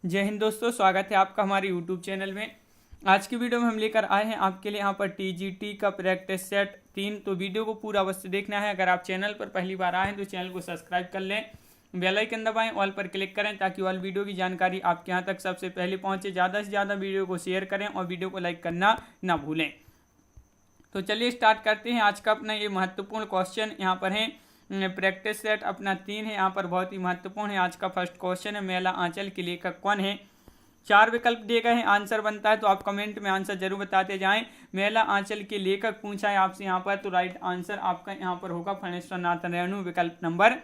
जय हिंद दोस्तों, स्वागत है आपका हमारे यूट्यूब चैनल में। आज की वीडियो में हम लेकर आए हैं आपके लिए यहाँ पर टीजीटी का प्रैक्टिस सेट 3। तो वीडियो को पूरा अवश्य देखना है। अगर आप चैनल पर पहली बार आए हैं तो चैनल को सब्सक्राइब कर लें, बेल आइकन दबाएं, ऑल पर क्लिक करें ताकि ऑल वीडियो की जानकारी आपके यहाँ तक सबसे पहले पहुँचे। ज़्यादा से ज़्यादा वीडियो को शेयर करें और वीडियो को लाइक करना ना भूलें। तो चलिए स्टार्ट करते हैं। आज का अपना ये महत्वपूर्ण क्वेश्चन यहाँ पर है। प्रैक्टिस सेट अपना 3 है, यहाँ पर बहुत ही महत्वपूर्ण है। आज का फर्स्ट क्वेश्चन है, मेला आंचल के लेखक कौन है। 4 विकल्प दिए गए हैं, आंसर बनता है तो आप कमेंट में आंसर जरूर बताते जाएं। मेला आंचल के लेखक पूछा है आपसे यहाँ पर, तो राइट आंसर आपका यहाँ पर होगा फणेश्वर नाथ रेणु, विकल्प नंबर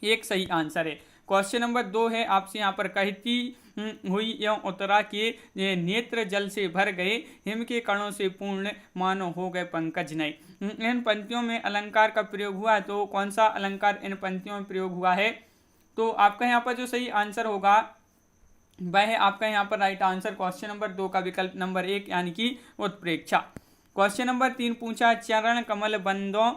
1 सही आंसर है। क्वेश्चन नंबर 2 है आपसे यहाँ पर, कहती हुई एवं उत्तरा के नेत्र जल से भर गए, हिम के कणों से पूर्ण मानो हो गए पंकज नए। इन पंक्तियों में अलंकार का प्रयोग हुआ है, तो कौन सा अलंकार इन पंक्तियों में प्रयोग हुआ है। तो आपका यहाँ पर जो सही आंसर होगा वह है आपका यहाँ पर राइट आंसर क्वेश्चन नंबर 2 का विकल्प नंबर 1 यानी कि उत्प्रेक्षा। क्वेश्चन नंबर 3 पूछा, चरण कमल बंदों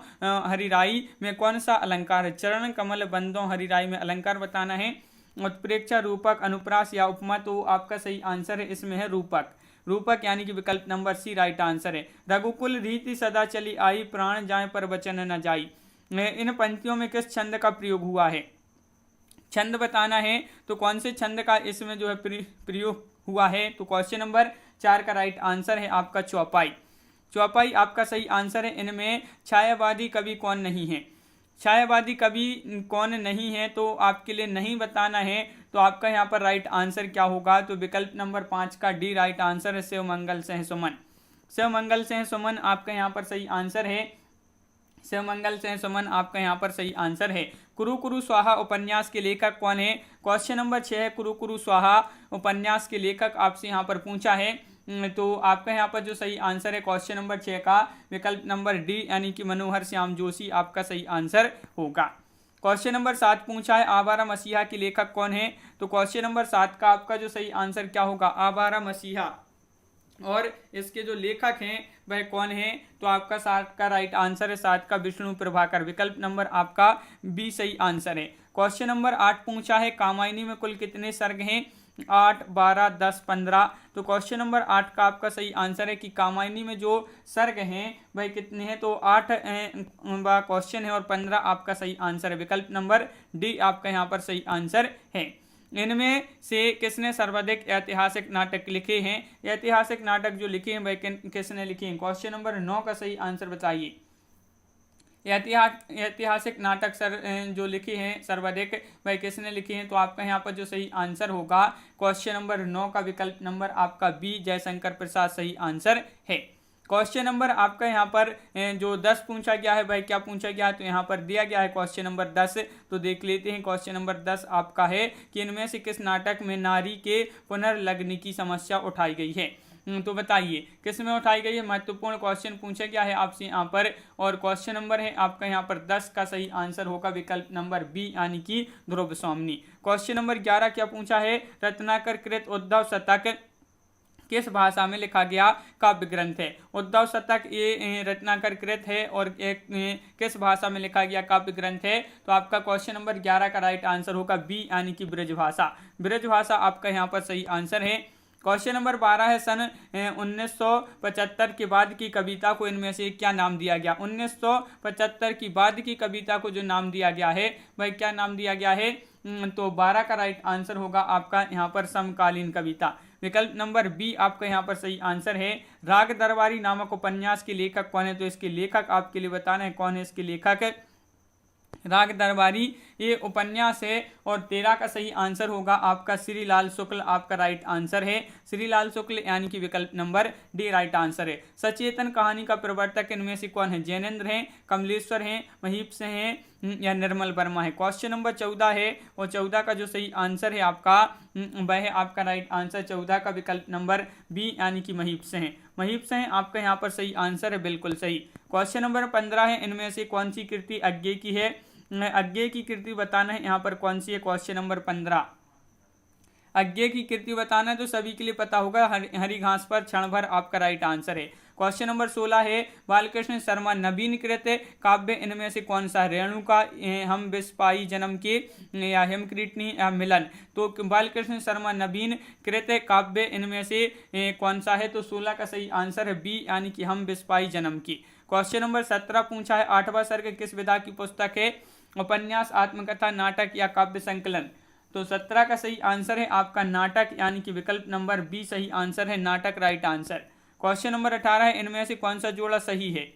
हरिराई में कौन सा अलंकार है। चरण कमल बंदों हरिराई में अलंकार बताना है। उत्प्रेक्षा, रूपक, अनुप्रास या उपमा, तो आपका सही आंसर है इसमें है रूपक। रूपक यानी कि विकल्प नंबर सी राइट आंसर है। रघुकुल रीति सदा चली आई, प्राण जाए पर वचन न जाई। इन पंक्तियों में किस छंद का प्रयोग हुआ है। छंद बताना है, तो कौन से छंद का इसमें जो है प्रयोग हुआ है। तो क्वेश्चन नंबर 4 का राइट आंसर है आपका चौपाई। चौपाई आपका सही आंसर है। इनमें छायावादी कवि कौन नहीं है। छायावादी कवि कौन नहीं है, तो आपके लिए नहीं बताना है, तो आपका यहाँ पर राइट आंसर क्या होगा। तो विकल्प नंबर 5 का डी राइट आंसर है, शिवमंगल सिंह सुमन। शिवमंगल सिंह सुमन आपका यहाँ पर सही आंसर है। शिवमंगल सिंह सुमन आपका यहाँ पर सही आंसर है। कुरु कुरु स्वाहा उपन्यास के लेखक कौन है। क्वेश्चन नंबर 6 है, कुरु कुरु स्वाहा उपन्यास के लेखक आपसे यहाँ पर पूछा है। तो आपका यहाँ पर जो सही आंसर है क्वेश्चन नंबर 6 का विकल्प नंबर डी यानी कि मनोहर श्याम जोशी आपका सही आंसर होगा। क्वेश्चन नंबर 7 पूछा है, आवारा मसीहा के लेखक कौन है। तो क्वेश्चन नंबर 7 का आपका जो सही आंसर क्या होगा, आवारा मसीहा, और इसके जो लेखक हैं वह कौन है। तो आपका 7 का राइट आंसर है 7 का विष्णु प्रभाकर, विकल्प नंबर आपका बी सही आंसर है। क्वेश्चन नंबर 8 पूछा है, कामायनी में कुल कितने सर्ग हैं। 8, 12, 10, 15। तो क्वेश्चन नंबर 8 का आपका सही आंसर है कि कामायनी में जो सर्ग हैं वह कितने हैं। तो 8 क्वेश्चन है और 15 आपका सही आंसर है, विकल्प नंबर डी आपका यहाँ पर सही आंसर है। इनमें से किसने सर्वाधिक ऐतिहासिक नाटक लिखे हैं। ऐतिहासिक नाटक जो लिखे हैं वह किसने लिखे हैं। क्वेश्चन नंबर 9 का सही आंसर बताइए। ऐतिहासिक नाटक जो लिखे हैं सर्वाधिक वह किसने लिखे हैं। तो आपका यहाँ पर जो सही आंसर होगा क्वेश्चन नंबर 9 का विकल्प नंबर आपका बी जयशंकर प्रसाद सही आंसर है। क्वेश्चन नंबर आपका यहाँ पर जो 10 पूछा गया है वह क्या पूछा गया है, तो यहाँ पर दिया गया है क्वेश्चन नंबर 10। तो देख लेते हैं क्वेश्चन नंबर 10 आपका है कि इनमें से किस नाटक में नारी के पुनर्लग्न की समस्या उठाई गई है। तो बताइए किस में उठाई गई है। महत्वपूर्ण क्वेश्चन पूछा गया है आपसे यहाँ पर, और क्वेश्चन नंबर है आपका यहाँ पर 10 का सही आंसर होगा विकल्प नंबर बी यानी कि ध्रुव स्वामिनी। क्वेश्चन नंबर 11 क्या पूछा है, रत्नाकर कृत उद्धव शतक किस भाषा में लिखा गया काव्य ग्रंथ है। उद्धव शतक ये रत्नाकर कृत है और एक किस भाषा में लिखा गया काव्य ग्रंथ है। तो आपका क्वेश्चन नंबर 11 का राइट आंसर होगा बी यानी कि ब्रजभाषा। ब्रजभाषा आपका यहाँ पर सही आंसर है। क्वेश्चन नंबर 12 है, सन 1975 के बाद की कविता को इनमें से क्या नाम दिया गया। 1975 की बाद की कविता को जो नाम दिया गया है वह क्या नाम दिया गया है। तो 12 का राइट आंसर होगा आपका यहाँ पर समकालीन कविता, विकल्प नंबर बी आपका यहाँ पर सही आंसर है। राग दरबारी नामक उपन्यास के लेखक कौन है। तो इसके लेखक आपके लिए बताना है कौन है इसके लेखक। राग दरबारी ये उपन्यास है और 13 का सही आंसर होगा आपका श्रीलाल शुक्ल आपका राइट आंसर है। श्रीलाल शुक्ल यानी कि विकल्प नंबर डी राइट आंसर है। सचेतन कहानी का प्रवर्तक इनमें से कौन है। जैनेन्द्र हैं, कमलेश्वर हैं, महीप से हैं या निर्मल वर्मा है। क्वेश्चन नंबर 14 है और 14 का जो सही आंसर है आपका वह है आपका राइट आंसर 14 का विकल्प नंबर बी यानी कि महीप से हैं। महीप से हैं आपका यहाँ पर सही आंसर है, बिल्कुल सही। क्वेश्चन नंबर 15 है, इनमें से कौन सी कृति अज्ञे की है। अज्ञे की कृति बताना है यहाँ पर कौन सी है। क्वेश्चन नंबर 15 अज्ञे की कृति बताना है तो सभी के लिए पता होगा, हरी घास पर क्षण भर आपका राइट आंसर है। क्वेश्चन नंबर 16 है बालकृष्ण शर्मा नवीन कृत काव्य इनमें से कौन सा है? रेणुका, हम विस्पाई जन्म के, या हेमकृष्णी या मिलन। तो बालकृष्ण शर्मा नवीन कृत काव्य इनमें से कौन सा है? तो 16 का सही आंसर है बी, यानी कि हम विस्पाई जन्म की। क्वेश्चन नंबर 17 पूछा है 8वां सर्ग किस विधा की पुस्तक है? उपन्यास, आत्मकथा, नाटक या काव्य संकलन। तो 17 का सही आंसर है आपका नाटक, यानी कि विकल्प नंबर बी सही आंसर है, नाटक राइट आंसर। क्वेश्चन नंबर 18 है इनमें से कौन सा जोड़ा सही है?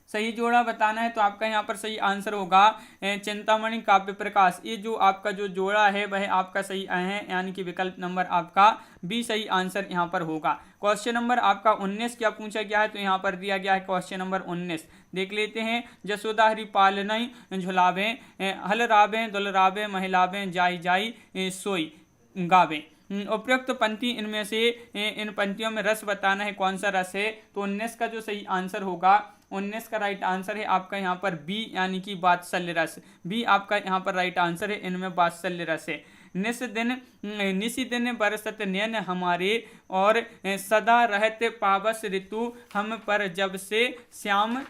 सही जोड़ा बताना है तो आपका यहाँ पर सही आंसर होगा चिंतामणि काव्य प्रकाश। ये जो आपका जो जोड़ा है वह आपका सही है, यानी कि विकल्प नंबर आपका बी सही आंसर यहाँ पर होगा। क्वेश्चन नंबर आपका 19 क्या पूछा गया है? तो यहाँ पर दिया गया है क्वेश्चन नंबर 19, देख लेते हैं। जसोदा हरि पालनई झुलावे, हल रावे दुलरावे, महिलावे जाई जाई सोई गावे। उपयुक्त पंक्ति इनमें से इन पंक्तियों में रस बताना है, कौन सा रस है? तो 19 का जो सही आंसर होगा, 19 का राइट आंसर है आपका यहाँ पर बी, यानी कि वात्सल्य रस। बी आपका यहाँ पर राइट आंसर है, इनमें वात्सल्य रस है। निसी दिन बरसत नैन हमारे, और सदा रहते पावस ऋतु हम पर जब से श्याम,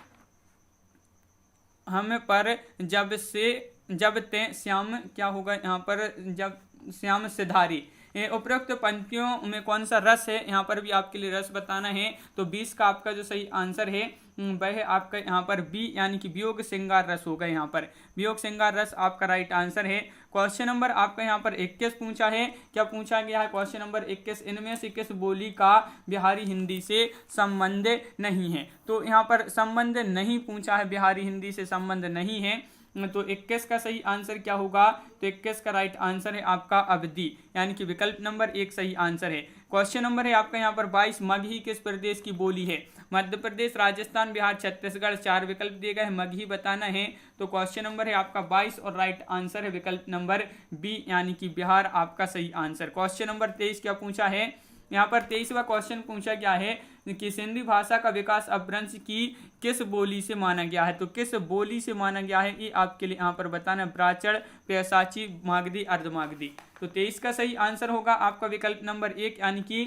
हम पर जब ते श्याम, क्या होगा यहाँ पर? जब श्याम सिधारी। उपरोक्त पंक्तियों में कौन सा रस है? यहाँ पर भी आपके लिए रस बताना है। तो 20 का आपका जो सही आंसर है वह आपका यहाँ पर बी, यानी कि वियोग श्रृंगार रस होगा। यहाँ पर वियोग श्रृंगार रस आपका राइट आंसर है। क्वेश्चन नंबर आपका यहाँ पर 21 पूछा है। क्या पूछा गया है? क्वेश्चन नंबर 21, इनमें से किस बोली का बिहारी हिंदी से संबंध नहीं है? तो यहाँ पर संबंध नहीं पूछा है, बिहारी हिंदी से संबंध नहीं है। तो 21 का सही आंसर क्या होगा? तो 21 का राइट आंसर है आपका अवधि, यानी कि विकल्प नंबर 1 सही आंसर है। क्वेश्चन नंबर है आपका यहाँ पर 22, मगही किस प्रदेश की बोली है? मध्य प्रदेश, राजस्थान, बिहार, छत्तीसगढ़। 4 विकल्प दिए गए हैं, मगही बताना है। तो क्वेश्चन नंबर है आपका 22 और राइट आंसर है विकल्प नंबर बी, यानी कि बिहार आपका सही आंसर। क्वेश्चन नंबर 23 क्या पूछा है? यहाँ पर 23वां क्वेश्चन पूछा गया है कि सिंधी भाषा का विकास अपभ्रंश की किस बोली से माना गया है? तो किस बोली से माना गया है ये आपके लिए यहाँ पर बताना है। ब्राह्मण, पैसाची, मागधी, अर्धमागधी। तो 23 का सही आंसर होगा आपका विकल्प नंबर 1, यानी कि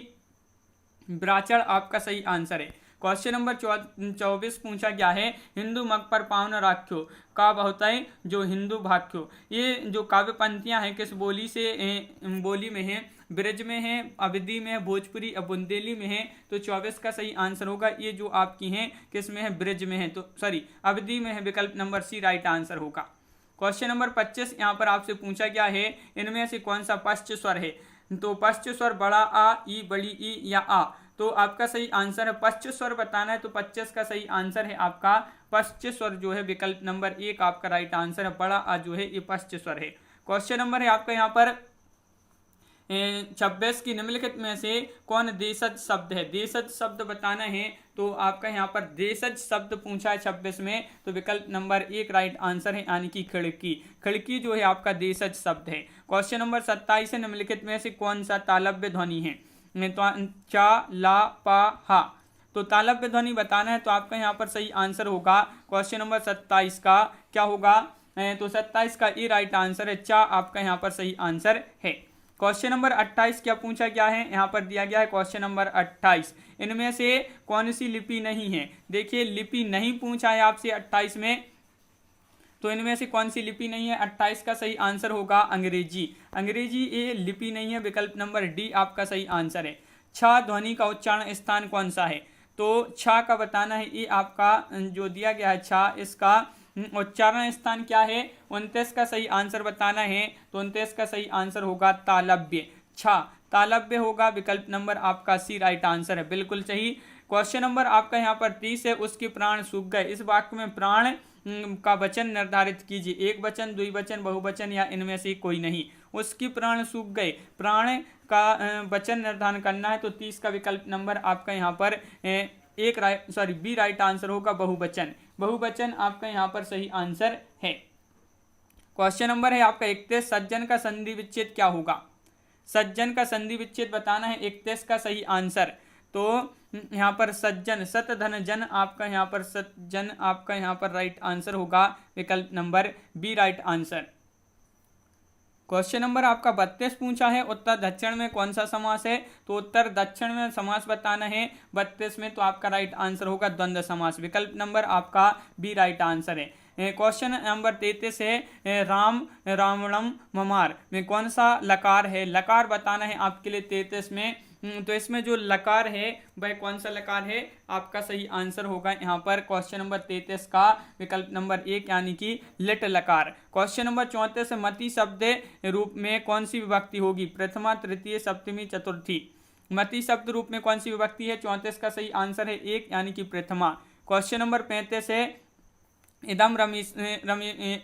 ब्राह्मण आपका सही आंसर है। क्वेश्चन नंबर 24 पूछा गया है हिंदू मग पर पावन राख्यो का होता है जो हिंदू भाख्यो। ये जो काव्य पंक्तियां हैं किस बोली से बोली में है? ब्रज में है, अवधी में है, भोजपुरी, बुंदेली में है। तो 24 का सही आंसर होगा, ये जो आपकी हैं किस में है? ब्रज में है, तो सॉरी अवधी में है, विकल्प नंबर सी राइट आंसर होगा। क्वेश्चन नंबर 25 यहाँ पर आपसे पूछा गया है इनमें से कौन सा पश्च स्वर है? तो पश्च स्वर बड़ा आ, ई, बड़ी ई या आ। तो आपका सही आंसर है पश्च स्वर बताना है। तो 25 का सही आंसर है आपका पश्च स्वर जो है विकल्प नंबर 1 आपका राइट आंसर है। बड़ा आ जो है ये पश्च स्वर है। क्वेश्चन नंबर है आपका यहाँ पर 26 की निम्नलिखित में से कौन देशज शब्द है? देशज शब्द बताना है। तो आपका यहाँ पर देशज शब्द पूछा है 26 में, तो विकल्प नंबर 1 राइट आंसर है, यानी कि खिड़की। खिड़की जो है आपका देशज शब्द है। क्वेश्चन नंबर 27 है निम्नलिखित में से कौन सा तालव्य ध्वनि है? तो चा, ला, पा, हा। तो तालव्य ध्वनि बताना है। तो आपका यहाँ पर सही आंसर होगा क्वेश्चन नंबर 27 का क्या होगा? तो 27 का ई राइट आंसर है, चा आपका यहाँ पर सही आंसर है। क्वेश्चन नंबर 28 क्या पूछा गया है? यहाँ पर दिया गया है क्वेश्चन नंबर 28, इनमें से कौन सी लिपि नहीं है? देखिए लिपि नहीं पूछा है आपसे 28 में, तो इनमें से कौन सी लिपि नहीं है? 28 का सही आंसर होगा अंग्रेजी। अंग्रेजी ये लिपि नहीं है, विकल्प नंबर डी आपका सही आंसर है। छ ध्वनि का उच्चारण स्थान कौन सा है? तो छ का बताना है, ये आपका जो दिया गया है छ, इसका उच्चारण स्थान क्या है? 29 का सही आंसर बताना है। तो 29 का सही आंसर होगा तालव्य। छ तालव्य होगा, विकल्प नंबर आपका सी राइट आंसर है, बिल्कुल सही। क्वेश्चन नंबर आपका यहाँ पर 30 है, उसके प्राण सूख गए। इस वाक्य में प्राण का वचन निर्धारित कीजिए, एक वचन, द्विवचन, बहुवचन या इनमें से कोई नहीं। उसकी प्राण सूख गए, प्राण का वचन निर्धारण करना है। तो 30 का विकल्प नंबर आपका यहाँ पर बी राइट आंसर होगा, बहुवचन। बहुवचन आपका यहाँ पर सही आंसर है। क्वेश्चन नंबर है आपका 31, सज्जन का संधि विच्छेद क्या होगा? सज्जन का संधि विच्छेद बताना है, 31 का सही आंसर। तो यहाँ पर सज्जन, सत धन जन आपका यहाँ पर सज्जन आपका यहाँ पर राइट आंसर होगा, विकल्प नंबर B right answer. Question number आपका 32 पूछा है, उत्तर दक्षिण में कौन सा समास है, तो उत्तर दक्षिण में समास बताना है 32 में, तो आपका राइट आंसर होगा द्वंद्व समास, विकल्प नंबर आपका बी राइट आंसर है। क्वेश्चन नंबर 33 है, राम रावणम ममार में कौन सा लकार है, लकार बताना है आपके लिए 33 में। तो इसमें जो लकार है वह कौन सा लकार है, आपका सही आंसर होगा यहाँ पर क्वेश्चन नंबर 33 का विकल्प नंबर 1 यानी कि लिट लकार। क्वेश्चन नंबर 34 मति शब्द रूप में कौन सी विभक्ति होगी, प्रथमा तृतीय सप्तमी चतुर्थी। मति शब्द रूप में कौन सी विभक्ति है, 34 का सही आंसर है 1 यानी कि प्रथमा। क्वेश्चन नंबर 35 है, इदम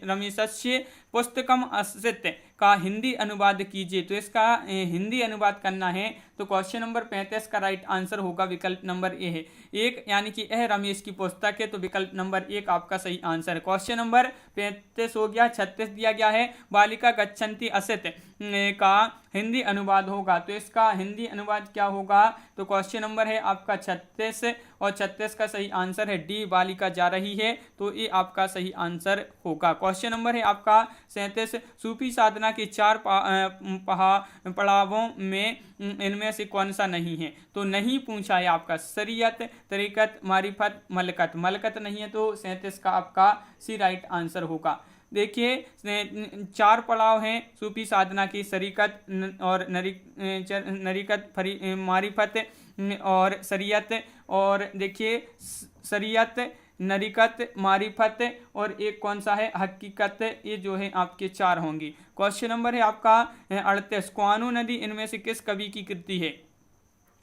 रमेशस्य पुस्तकम अस्य का हिंदी अनुवाद कीजिए, तो इसका हिंदी अनुवाद करना है, तो क्वेश्चन नंबर 35 का राइट आंसर होगा विकल्प नंबर ए है 1 यानी कि यह रमेश की पुस्तक है, तो विकल्प नंबर 1 आपका सही आंसर है। क्वेश्चन नंबर 35 हो गया। 36 दिया गया है, बालिका गच्छन्ति असित का हिंदी अनुवाद होगा, तो इसका हिंदी अनुवाद क्या होगा, तो क्वेश्चन नंबर है आपका 36 और 36 का सही आंसर है डी, बालिका जा रही है, तो ये आपका सही आंसर होगा। क्वेश्चन नंबर है आपका 37 सूफी साधना के 4 पड़ावों में इनमें से कौन सा नहीं है, तो नहीं पूछा है आपका शरीयत, तरीकत, मारिफत, मलकत। मलकत नहीं है, तो 37 का आपका सी राइट आंसर होगा। देखिए 4 पड़ाव हैं सूफी साधना की, शरीकत और नरीकत, मारिफत और शरीयत, और देखिए शरीयत, नरीकत, मारिफत और एक कौन सा है हकीकत, ये जो है आपके 4 होंगी। क्वेश्चन नंबर है आपका 38 कुआनो नदी इनमें से किस कवि की कृति है,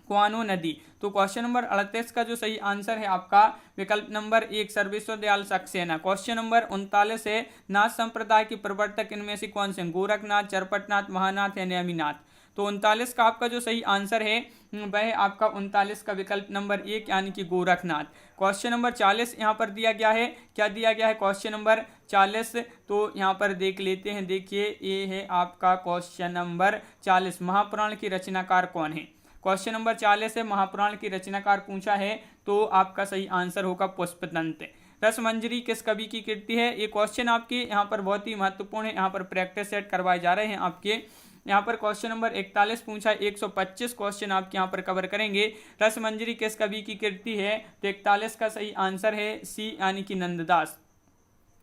कुआनो नदी, तो क्वेश्चन नंबर 38 का जो सही आंसर है आपका विकल्प number 1 Sarveshwar Dayal Saxena. Question number 39 है, नाथ संप्रदाय के प्रवर्तक इनमें से कौन से, गोरखनाथ, चरपटनाथ, महानाथ या नेमिनाथ, तो 39 का आपका जो सही आंसर है वह आपका 39 का विकल्प नंबर 1 यानी कि गोरखनाथ। क्वेश्चन नंबर 40 यहाँ पर दिया गया है, क्या दिया गया है क्वेश्चन नंबर 40, तो यहाँ पर देख लेते हैं। देखिए ये है आपका क्वेश्चन नंबर 40, महापुराण की रचनाकार कौन है, क्वेश्चन नंबर 40 है, महापुराण की रचनाकार पूछा है, तो आपका सही आंसर होगा पुष्पदंत। रसमंजरी किस कवि की कृति है, ये क्वेश्चन आपके यहाँ पर बहुत ही महत्वपूर्ण है, यहाँ पर प्रैक्टिस सेट करवाए जा रहे हैं आपके। यहाँ पर क्वेश्चन नंबर 41 पूछा, 125 क्वेश्चन आपके यहाँ पर कवर करेंगे। रसमंजरी किस कवि की कृति है, तो 41 का सही आंसर है सी यानी कि नंददास,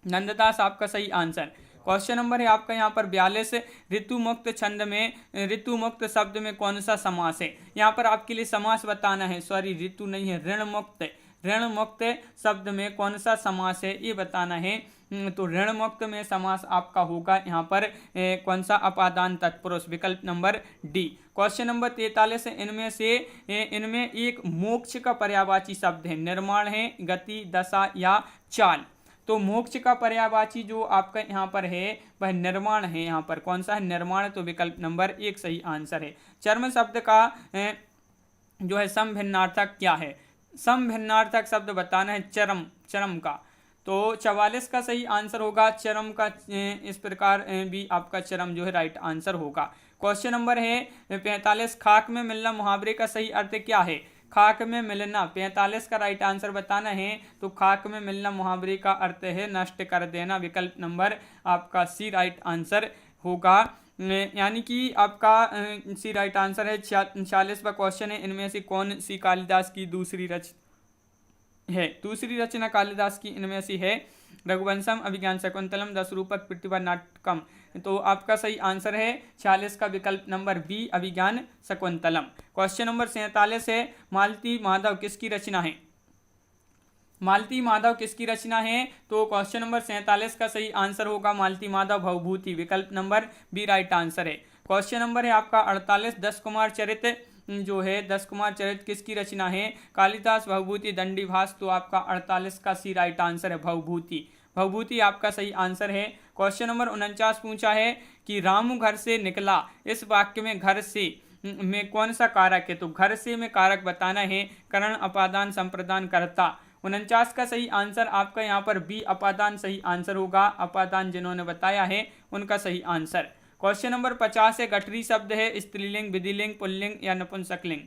नंददास आपका सही आंसर। क्वेश्चन नंबर है आपका यहाँ पर 42 ऋतु मुक्त छंद में ऋतु मुक्त शब्द में कौन सा समास है, यहाँ पर आपके लिए समास बताना है, सॉरी ऋतु नहीं है, ऋण मुक्त, ऋण मुक्त शब्द में कौन सा समास है ये बताना है, तो ऋण मुक्त में समास आपका होगा यहाँ पर कौन सा, अपादान तत्पुरुष, विकल्प नंबर डी। क्वेश्चन नंबर 43 इनमें एक मोक्ष का पर्यायवाची शब्द है, निर्माण है, गति, दशा या चाल, तो मोक्ष का पर्यायवाची जो आपका यहाँ पर है वह निर्माण है, यहाँ पर कौन सा है, निर्माण, तो विकल्प नंबर 1 सही आंसर है। चर्म शब्द का जो है समभिन्नार्थक क्या है, समभिन्नार्थक शब्द बताना है चरम, चरम का, तो 44 का सही आंसर होगा चरम का, इस प्रकार भी आपका चरम जो है राइट आंसर होगा। क्वेश्चन नंबर है 45 खाक में मिलना मुहावरे का सही अर्थ क्या है, खाक में मिलना, 45 का राइट आंसर बताना है, तो खाक में मिलना मुहावरे का अर्थ है नष्ट कर देना, विकल्प नंबर आपका सी राइट आंसर होगा, यानी कि आपका सी राइट आंसर है। 46वां क्वेश्चन है, इनमें से कौन सी कालिदास की दूसरी रचना कालिदास की इनमें से है, रघुवंशम, अभिज्ञान शकुंतलम, दशरूपक, प्रतिभा नाटकम, तो आपका सही आंसर है 46 का विकल्प नंबर बी, अभिज्ञान शकुंतलम। क्वेश्चन नंबर 47 है, मालती माधव किसकी रचना है, मालती माधव किसकी रचना है, तो क्वेश्चन नंबर 47 का सही आंसर होगा मालती माधव भवभूति, विकल्प नंबर बी राइट आंसर है। क्वेश्चन नंबर है आपका 48 दस कुमार चरित्र जो है, दस कुमार चरित्र किसकी रचना है, कालिदास, भवभूति, दंडीभास, तो आपका 48 का सी राइट आंसर है भवभूति, भवभूति आपका सही आंसर है। क्वेश्चन नंबर 49 पूछा है कि रामू घर से निकला, इस वाक्य में घर से में कौन सा कारक है, तो घर से में कारक बताना है, करण, अपादान, संप्रदान, कर्ता। 49 का सही आंसर आपका यहाँ पर बी अपादान सही आंसर होगा, अपादान जिन्होंने बताया है उनका सही आंसर। क्वेश्चन नंबर 50 है, गठरी शब्द है स्त्रीलिंग, विधिलिंग, पुल्लिंग या नपुंसकलिंग।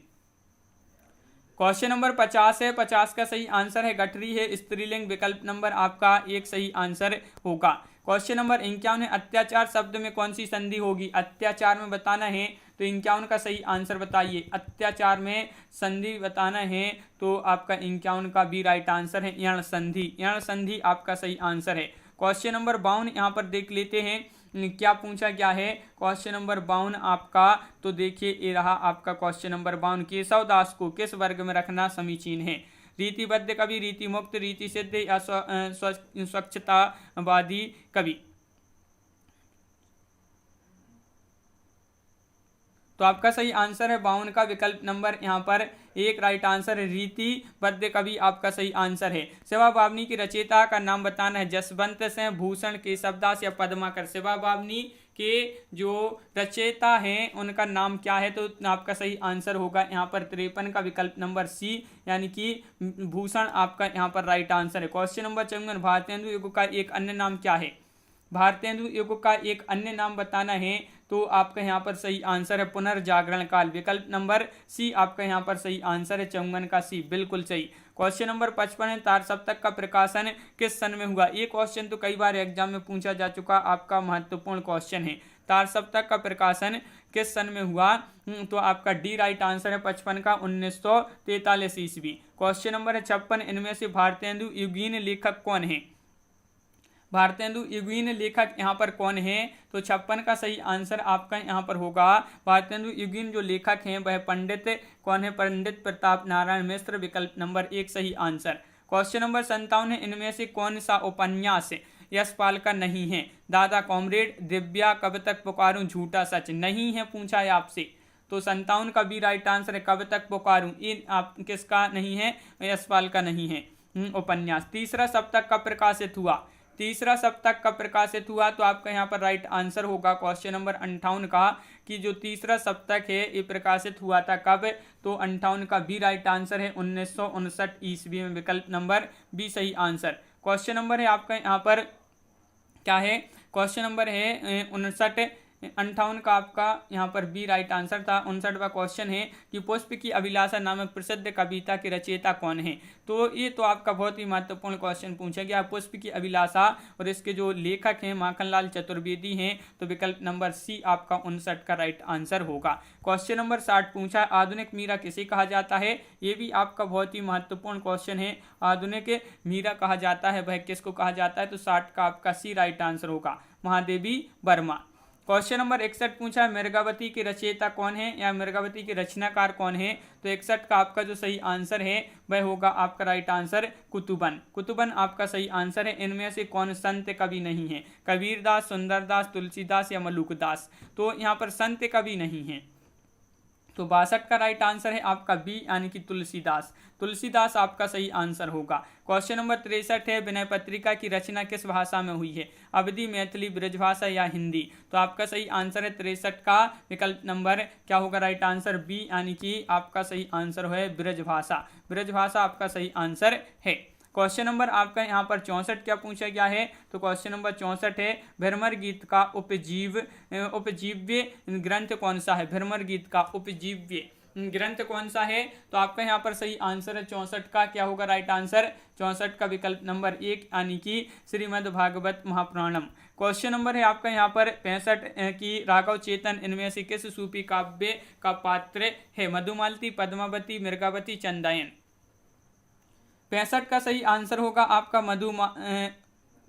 क्वेश्चन नंबर 50 है, 50 का सही आंसर है गठरी है स्त्रीलिंग, विकल्प नंबर आपका 1 सही आंसर होगा। क्वेश्चन नंबर 51 है, अत्याचार शब्द में कौन सी संधि होगी? अत्याचार में बताना है तो 51 का सही आंसर बताइए। अत्याचार में संधि बताना है तो आपका 51 का बी राइट आंसर है, यण संधि। यण संधि आपका सही आंसर है। क्वेश्चन नंबर 52 यहाँ पर देख लेते हैं क्या पूछा गया है। क्वेश्चन नंबर 52 आपका, तो देखिए ये रहा आपका क्वेश्चन नंबर 52, केशव दास को किस वर्ग में रखना समीचीन है? रीतिबद्ध कवि, रीति मुक्त, रीति सिद्ध या स्वच्छतावादी कवि? तो आपका सही आंसर है 52 का विकल्प नंबर यहाँ पर एक राइट आंसर है, रीतिबद्ध कवि आपका सही आंसर है। सेवा बावनी की रचयिता का नाम बताना है, जसवंत सिंह, भूषण, केशवदास या पद्माकर? सेवा बावनी के जो रचयिता हैं उनका नाम क्या है? तो आपका सही आंसर होगा यहाँ पर 53 का विकल्प नंबर सी, यानी कि भूषण आपका यहाँ पर राइट आंसर है। क्वेश्चन नंबर 54, भारतेंदु युग का एक अन्य नाम क्या है? भारतेंदु युग का एक अन्य नाम बताना है तो आपका यहाँ पर सही आंसर है पुनर्जागरण काल, विकल्प नंबर सी आपका यहाँ पर सही आंसर है, 54 का सी बिल्कुल सही। क्वेश्चन नंबर 55 है, तार सप्तक का प्रकाशन किस सन में हुआ? ये क्वेश्चन तो कई बार एग्जाम में पूछा जा चुका, आपका महत्वपूर्ण क्वेश्चन है। तार सप्तक का प्रकाशन किस सन में हुआ? तो आपका डी राइट आंसर है 55 का 1943 ईस्वी। क्वेश्चन नंबर 56, इनमें से भारतेंदु युगीन लेखक कौन है? भारतेंदु युगीन लेखक यहाँ पर कौन है? तो 56 का सही आंसर आपका यहाँ पर होगा, भारतेंदु युगीन जो लेखक हैं वह पंडित कौन है? पंडित प्रताप नारायण मिश्र, विकल्प नंबर एक सही आंसर। क्वेश्चन नंबर 57 है, इनमें से कौन सा उपन्यास यशपाल का नहीं है? दादा कॉमरेड, दिव्या, कब तक पुकारूं, झूठा सच? नहीं है पूछा है आपसे, तो 57 का भी राइट आंसर है, कब तक पुकारूं। ये आप किसका नहीं है? यशपाल का नहीं है उपन्यास। तीसरा सप्तक कब प्रकाशित हुआ? तीसरा सप्तक कब प्रकाशित हुआ? तो आपका यहाँ पर राइट आंसर होगा क्वेश्चन नंबर 58 का, कि जो तीसरा सप्तक है ये प्रकाशित हुआ था कब? तो 58 का भी राइट आंसर है 1959 ईस्वी में, विकल्प नंबर बी सही आंसर। क्वेश्चन नंबर है आपका यहाँ पर क्या है? क्वेश्चन नंबर है 58 का आपका यहाँ पर बी राइट आंसर था। 59वां क्वेश्चन है कि पुष्प की अभिलाषा नामक प्रसिद्ध कविता के रचयिता कौन है? तो ये तो आपका बहुत ही महत्वपूर्ण क्वेश्चन पूछा गया, पुष्प की अभिलाषा, और इसके जो लेखक हैं माखनलाल चतुर्वेदी हैं, तो विकल्प नंबर सी आपका 59 का राइट आंसर होगा। क्वेश्चन नंबर 60 पूछा, आधुनिक मीरा किसे कहा जाता है? ये भी आपका बहुत ही महत्वपूर्ण क्वेश्चन है, आधुनिक मीरा कहा जाता है, वह किसको कहा जाता है? तो 60 का आपका सी राइट आंसर होगा, महादेवी वर्मा। क्वेश्चन नंबर 61 पूछा, मृगावती के रचयिता कौन है या मृगावती के रचनाकार कौन है? तो 61 का आपका जो सही आंसर है वह होगा आपका राइट आंसर कुतुबन। कुतुबन आपका सही आंसर है। इनमें से कौन संत कवि नहीं है? कबीरदास, सुंदरदास, तुलसीदास या मलुकदास? तो यहाँ पर संत कवि नहीं है, तो 62 का राइट आंसर है आपका बी, यानी कि तुलसीदास। तुलसीदास आपका सही आंसर होगा। क्वेश्चन नंबर 63 है, विनय पत्रिका की रचना किस भाषा में हुई है? अवधी, मैथिली, ब्रजभाषा या हिंदी? तो आपका सही आंसर है 63 का विकल्प नंबर क्या होगा? राइट आंसर बी, यानी कि आपका सही आंसर है ब्रजभाषा। ब्रजभाषा आपका सही आंसर है। क्वेश्चन नंबर आपका यहाँ पर 64 क्या पूछा गया है? तो क्वेश्चन नंबर 64 है, भ्रमर गीत का उपजीव्य ग्रंथ कौन सा है? भ्रमर गीत का उपजीव्य ग्रंथ कौन सा है? तो आपका यहाँ पर सही आंसर है 64 का क्या होगा? राइट आंसर 64 का विकल्प नंबर एक, यानी कि श्रीमद् भागवत महापुराणम। क्वेश्चन नंबर है आपका यहाँ पर 65 की राघव चेतन इनमें से किस सूफी काव्य का पात्र है? मधुमालती, पद्मावती, मृगावती, चंदायन? 65 का सही आंसर होगा आपका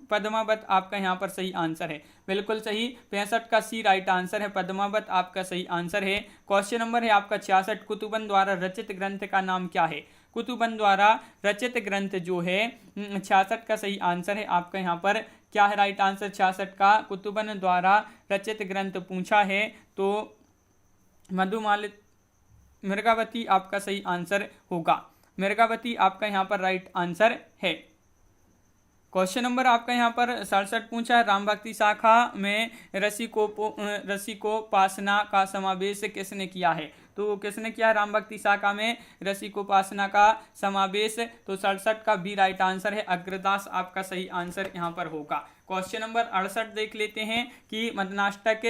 पद्मावत आपका यहाँ पर सही आंसर है, बिल्कुल सही। 65 का सी राइट आंसर है, पद्मावत आपका सही आंसर है। क्वेश्चन नंबर है आपका 66, कुतुबन द्वारा रचित ग्रंथ का नाम क्या है? कुतुबन द्वारा रचित ग्रंथ जो है 66 का सही आंसर है आपका यहाँ पर क्या है? राइट आंसर 66 का कुतुबन द्वारा रचित ग्रंथ पूछा है तो मृगावती आपका सही आंसर होगा। मृगावती आपका यहाँ पर राइट आंसर है। क्वेश्चन नंबर आपका यहाँ पर 67 पूछा है, राम भक्ति शाखा में रसिकोपासना का समावेश किसने किया है? तो किसने किया है राम भक्ति शाखा में रसिकोपासना का समावेश? तो 67 का भी राइट आंसर है, अग्रदास आपका सही आंसर यहाँ पर होगा। क्वेश्चन नंबर 68 देख लेते हैं कि मदनाष्टक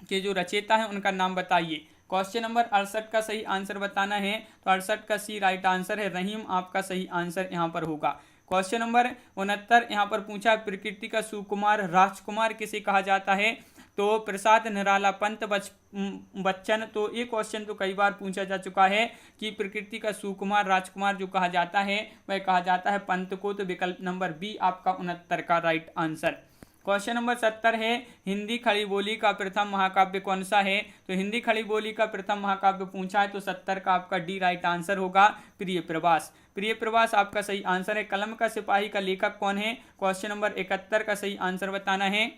के जो रचयिता है उनका नाम बताइए। क्वेश्चन नंबर 68 का सही आंसर बताना है तो 68 का सी राइट आंसर है, रहीम आपका सही आंसर यहाँ पर होगा। क्वेश्चन नंबर 69 यहाँ पर पूछा प्रकृति का सुकुमार राजकुमार किसे कहा जाता है, तो प्रसाद निराला पंत बच्चन। तो ये क्वेश्चन तो कई बार पूछा जा चुका है कि प्रकृति का सुकुमार राजकुमार जो कहा जाता है वह कहा जाता है पंत को। तो विकल्प नंबर बी आपका 69 का राइट आंसर। क्वेश्चन नंबर 70 है हिंदी खड़ी बोली का प्रथम महाकाव्य कौन सा है, तो हिंदी खड़ी बोली का प्रथम महाकाव्य पूछा है तो 70 का आपका डी राइट आंसर होगा प्रिय प्रवास। प्रिय प्रवास आपका सही आंसर है। कलम का सिपाही का लेखक कौन है, क्वेश्चन नंबर 71 का सही आंसर बताना है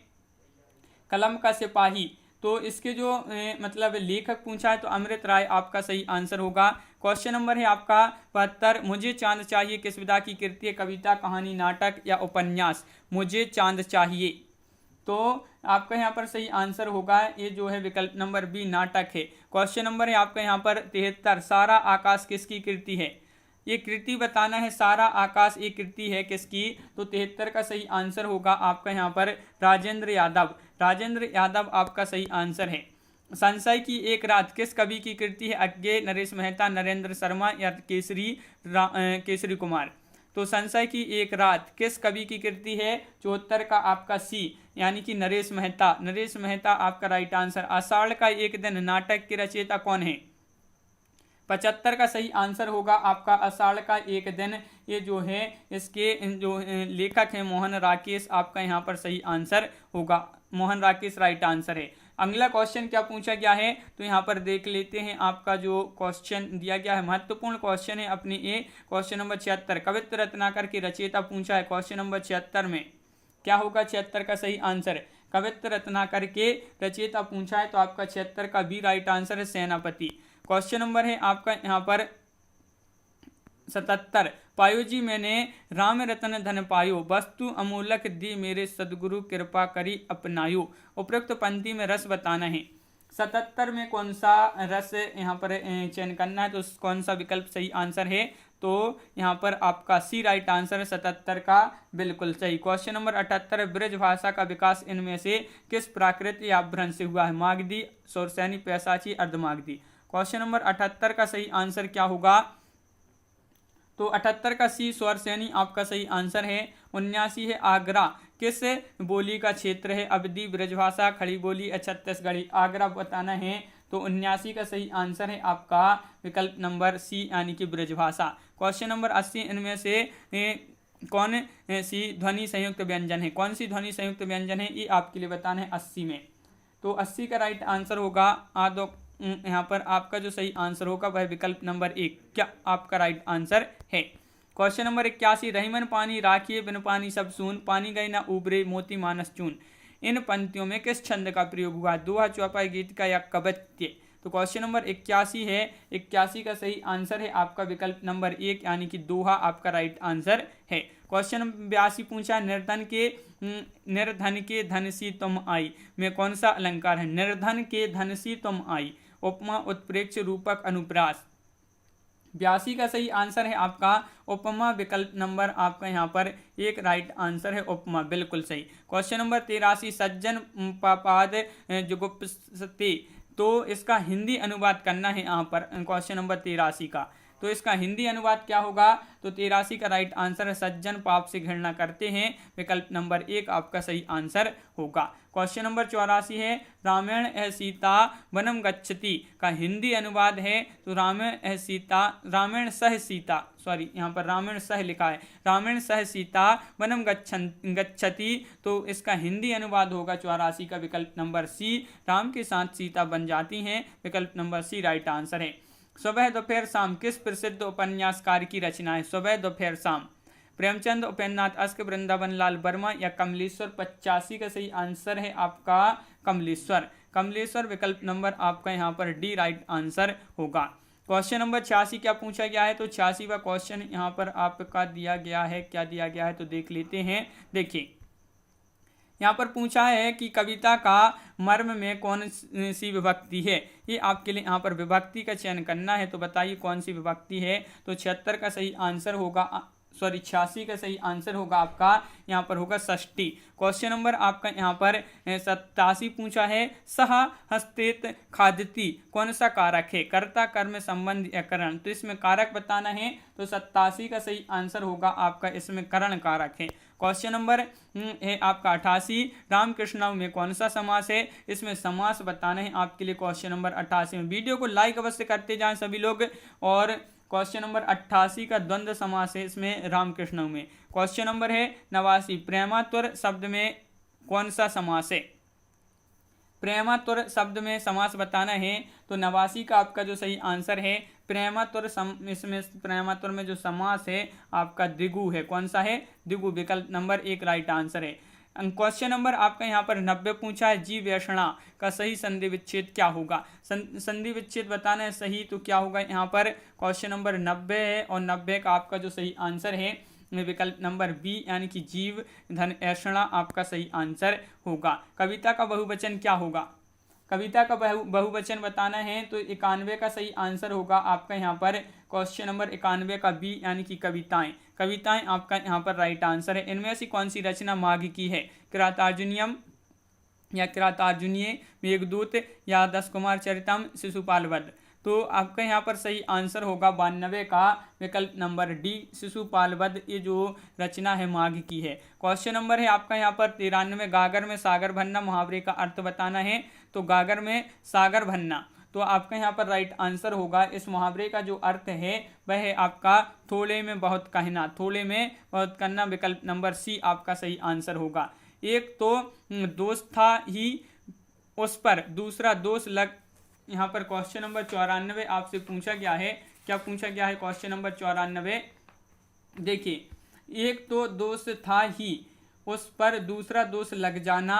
कलम का सिपाही। तो इसके जो मतलब लेखक पूछा है तो अमृत राय आपका सही आंसर होगा। क्वेश्चन नंबर है आपका 72 मुझे चांद चाहिए किस विधा की कृति है, कविता कहानी नाटक या उपन्यास। मुझे चांद चाहिए, तो आपका यहाँ पर सही आंसर होगा ये जो है विकल्प नंबर बी नाटक है। क्वेश्चन नंबर है आपका यहाँ पर 73 सारा आकाश किसकी कृति है, ये कृति बताना है सारा आकाश ये कृति है किसकी, तो 73 का सही आंसर होगा आपका यहाँ पर राजेंद्र यादव। राजेंद्र यादव आपका सही आंसर है। संशय की एक रात किस कवि की कृति है, अज्ञे, नरेश मेहता, नरेंद्र शर्मा या केसरी कुमार। तो संशय की एक रात किस कवि की कृति है, 74 का आपका सी यानी कि नरेश मेहता। नरेश मेहता आपका राइट आंसर। आषाढ़ का एक दिन नाटक के रचयिता कौन है, 75 का सही आंसर होगा आपका आषाढ़ का एक दिन। ये जो है इसके जो लेखक हैं मोहन राकेश, आपका यहाँ पर सही आंसर होगा मोहन राकेश राइट आंसर है। अगला क्वेश्चन क्या पूछा गया है, तो यहाँ पर देख लेते हैं आपका जो क्वेश्चन दिया गया है महत्वपूर्ण क्वेश्चन है अपने ये क्वेश्चन नंबर 76 कवित्र रत्नाकर की रचयिता पूछा है। क्वेश्चन नंबर 76 में क्या होगा 76 का सही आंसर, कवित्र रत्नाकर के रचयिता पूछा है तो आपका 76 का बी राइट आंसर है सेनापति। क्वेश्चन नंबर है आपका यहाँ पर 77 पायो जी मैंने राम रतन धन पायो, वस्तु अमूलक दी मेरे सदगुरु कृपा करी अपनायो। उपरोक्त पंक्ति में रस बताना है। 77 में कौन सा रस यहाँ पर चयन करना है, तो कौन सा विकल्प सही आंसर है, तो यहाँ पर आपका सी राइट आंसर है 77 का बिल्कुल सही। क्वेश्चन नंबर 78 ब्रज भाषा का विकास इनमें से किस प्राकृत या अपभ्रंश से हुआ है, मागधी, सौरसैनी, पैसाची, अर्धमागधी। क्वेश्चन नंबर 78 का सही आंसर क्या होगा, तो 78 का सी स्वरसैनी आपका सही आंसर है। 79 है आगरा किस बोली का क्षेत्र है, अवधी, ब्रजभाषा, खड़ी बोली या छत्तीसगढ़ी। आगरा बताना है तो 79 का सही आंसर है आपका विकल्प नंबर सी यानी कि ब्रजभाषा। क्वेश्चन नंबर 80 इनमें से कौन सी ध्वनि संयुक्त व्यंजन है, कौन सी ध्वनि संयुक्त व्यंजन है ये आपके लिए बताना है 80 में, तो 80 का राइट आंसर होगा आदो। यहाँ पर आपका जो सही आंसर होगा वह विकल्प नंबर 1 क्या आपका राइट आंसर है। क्वेश्चन नंबर 81 रहीमन पानी राखिए बिन पानी सब सून, पानी गई ना उबरे मोती मानस चून। इन पंक्तियों में किस छंद का प्रयोग हुआ, दोहा, चौपाई, गीत का या कवित्य। तो क्वेश्चन नंबर 81 है, 81 का सही आंसर है आपका विकल्प नंबर 1 यानी कि दोहा आपका राइट आंसर है। क्वेश्चन नंबर 82 पूछा निर्धन के धन सी तुम आई में कौन सा अलंकार है, निर्धन के धन सी तुम आई, उपमा, उत्प्रेक्ष, रूपक, अनुप्रास। 82 का सही आंसर है आपका उपमा, विकल्प नंबर आपका यहाँ पर 1 राइट आंसर है उपमा बिल्कुल सही। क्वेश्चन नंबर 83 सज्जन पापाद जुगुप्सते, तो इसका हिंदी अनुवाद करना है यहाँ पर क्वेश्चन नंबर 83 का, तो इसका हिंदी अनुवाद क्या होगा, तो 83 का राइट आंसर है सज्जन पाप से घृणा करते हैं, विकल्प नंबर 1 आपका सही आंसर होगा। क्वेश्चन नंबर 84 है रामायण है सीता वनम गच्छति का हिंदी अनुवाद है, तो रामायण सह सीता, सॉरी यहाँ पर रामायण सह लिखा है, रामायण सह सीता वनम गच्छति, तो इसका हिंदी अनुवाद होगा 84 का विकल्प नंबर सी, राम के साथ सीता बन जाती हैं, विकल्प नंबर सी राइट आंसर है। सुबह दोपहर शाम किस प्रसिद्ध उपन्यासकार की रचना है, सुबह दोपहर शाम, प्रेमचंद, उपेंद्रनाथ, अस्क, वृंदावन लाल वर्मा या कमलेश्वर। 85 का सही आंसर है आपका कमलेश्वर, कमलेश्वर विकल्प नंबर आपका यहाँ पर डी राइट आंसर होगा। क्वेश्चन नंबर 86 क्या पूछा गया है, तो 86वां क्वेश्चन यहाँ पर आपका दिया गया है, क्या दिया गया है तो देख लेते हैं। देखिए यहाँ पर पूछा है कि कविता का मर्म में कौन सी विभक्ति है, ये आपके लिए यहाँ पर विभक्ति का चयन करना है, तो बताइए कौन सी विभक्ति है, तो 76 का सही आंसर होगा सॉरी 86 का सही आंसर होगा आपका यहाँ पर होगा षष्ठी। क्वेश्चन नंबर आपका यहाँ पर 87 पूछा है, सह हस्तेत खादती कौन सा कारक है, कर्ता कर्म संबंध या करण। तो इसमें कारक बताना है, तो 87 का सही आंसर होगा आपका इसमें करण कारक है। क्वेश्चन नंबर है आपका 88, रामकृष्ण में कौन सा समास है, इसमें समास बताना है आपके लिए क्वेश्चन नंबर 88 में। वीडियो को लाइक अवश्य करते जाएं सभी लोग। और क्वेश्चन नंबर 88 का द्वंद्व समास है इसमें रामकृष्ण में। क्वेश्चन नंबर है 89, प्रेमात्वर शब्द में कौन सा समास है, प्रेमात्वर शब्द में समास बताना है। तो 89 का आपका जो सही आंसर है प्रेमात्वर इसमें प्रेमात्वर में जो समास है आपका द्विगु है। कौन सा है, द्विगु, विकल्प नंबर 1 राइट आंसर है। क्वेश्चन नंबर आपका यहाँ पर 90 पूछा है, जीव वैषणा का सही संधि विच्छेद क्या होगा। संधि विच्छेद बताना है सही, तो क्या होगा यहाँ पर क्वेश्चन नंबर 90 है, और 90 का आपका जो सही आंसर है विकल्प नंबर बी यानी कि जीव धन ऐषणा आपका सही आंसर होगा। कविता का बहुवचन क्या होगा, कविता का बहुवचन बताना है, तो 91 का सही आंसर होगा आपका यहाँ पर क्वेश्चन नंबर 91 का बी यानी कि कविताएं। कविताएं आपका यहाँ पर राइट आंसर है। इनमें से कौन सी रचना माघ की है, किरातार्जुनियम या किरातार्जुनीय, मेघदूत या 10 कुमार चरितम, शिशुपाल वध। तो आपका यहाँ पर सही आंसर होगा 92 का विकल्प नंबर डी, शिशुपाल वध, ये जो रचना है माघ की है। क्वेश्चन नंबर है आपका यहाँ पर 93, गागर में सागर भरना मुहावरे का अर्थ बताना है। तो गागर में सागर भरना, तो आपका यहाँ पर राइट आंसर होगा इस मुहावरे का जो अर्थ है वह है आपका थोड़े में बहुत कहना, थोड़े में बहुत कहना, विकल्प नंबर सी आपका सही आंसर होगा। एक तो दोष था ही उस पर दूसरा दोष लग, यहाँ पर क्वेश्चन नंबर 94 आपसे पूछा गया है। क्या पूछा गया है क्वेश्चन नंबर 94, देखिए, एक तो दोष था ही उस पर दूसरा दोष लग जाना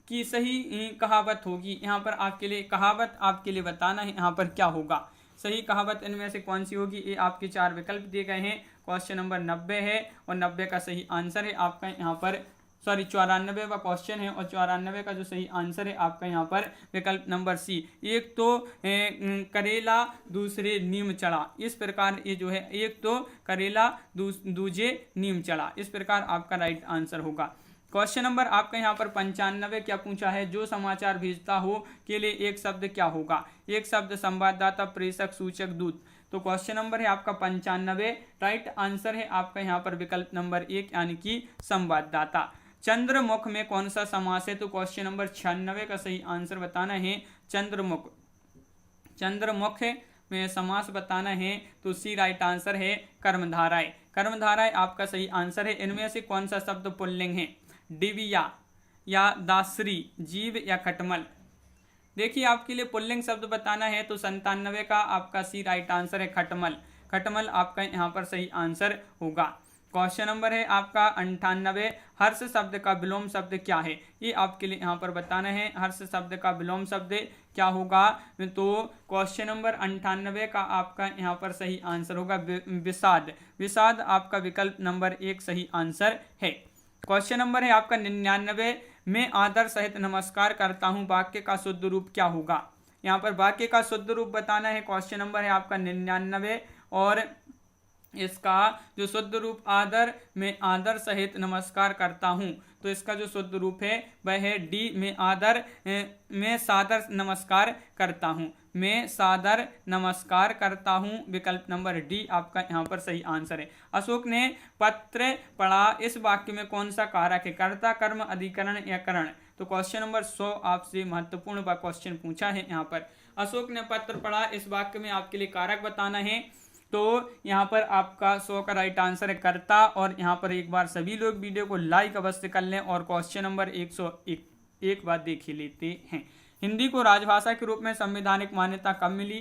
की सही कहावत होगी। यहाँ पर आपके लिए कहावत आपके लिए बताना है यहाँ पर क्या होगा, सही कहावत इनमें से कौन सी होगी। ये आपके 4 विकल्प दिए गए हैं। क्वेश्चन नंबर 90 है और 90 का सही आंसर है आपका यहाँ पर, सॉरी 94 का क्वेश्चन है और 94 का जो सही आंसर है आपका यहाँ पर विकल्प नंबर सी। एक तो करेला दूसरे नीम चढ़ा, इस प्रकार ये जो है एक तो करेला दूजे नीम चढ़ा, इस प्रकार आपका राइट आंसर होगा। क्वेश्चन नंबर आपका यहाँ पर 95 क्या पूछा है, जो समाचार भेजता हो के लिए एक शब्द क्या होगा। एक शब्द संवाददाता, प्रेषक, सूचक, दूत। तो क्वेश्चन नंबर है आपका 95, राइट आंसर है आपका यहाँ पर विकल्प नंबर 1 यानी कि संवाददाता। चंद्रमुख में कौन सा समास है, तो क्वेश्चन नंबर 96 का सही आंसर बताना है चंद्रमुख। चंद्रमुख में समास बताना है तो सी राइट आंसर है कर्मधाराएं। कर्मधाराएं आपका सही आंसर है। इनमें से कौन सा शब्द पुल्लिंग है, दिव्या या दासरी, जीव या खटमल। देखिए आपके लिए पुल्लिंग शब्द बताना है तो 97 का आपका सी राइट आंसर है खटमल। खटमल आपका यहाँ पर सही आंसर होगा। क्वेश्चन नंबर है आपका 98, हर्ष शब्द का विलोम शब्द क्या है। ये आपके लिए यहाँ पर बताना है हर्ष शब्द का विलोम शब्द क्या होगा। तो क्वेश्चन नंबर 98 का आपका यहाँ पर सही आंसर होगा विषाद। विषाद आपका विकल्प नंबर 1 सही आंसर है। क्वेश्चन नंबर है आपका 99, मैं आदर सहित नमस्कार करता हूँ, वाक्य का शुद्ध रूप क्या होगा। यहाँ पर वाक्य का शुद्ध रूप बताना है। क्वेश्चन नंबर है आपका 99 और इसका जो शुद्ध रूप आदर, मैं आदर सहित नमस्कार करता हूँ, तो इसका जो शुद्ध रूप है वह है डी, मैं सादर नमस्कार करता हूँ, मैं सादर नमस्कार करता हूँ, विकल्प नंबर डी आपका यहाँ पर सही आंसर है। अशोक ने पत्र पढ़ा, इस वाक्य में कौन सा कारक है, कर्ता, कर्म, अधिकरण या करण। तो क्वेश्चन नंबर 100 आपसे महत्वपूर्ण क्वेश्चन पूछा है यहाँ पर। अशोक ने पत्र पढ़ा, इस वाक्य में आपके लिए कारक बताना है। तो यहाँ पर आपका 100 का राइट आंसर है कर्ता। और यहाँ पर एक बार सभी लोग वीडियो को लाइक अवश्य कर लें और क्वेश्चन नंबर 101 एक बार देख लेते हैं। हिंदी को राजभाषा के रूप में संवैधानिक मान्यता कब मिली।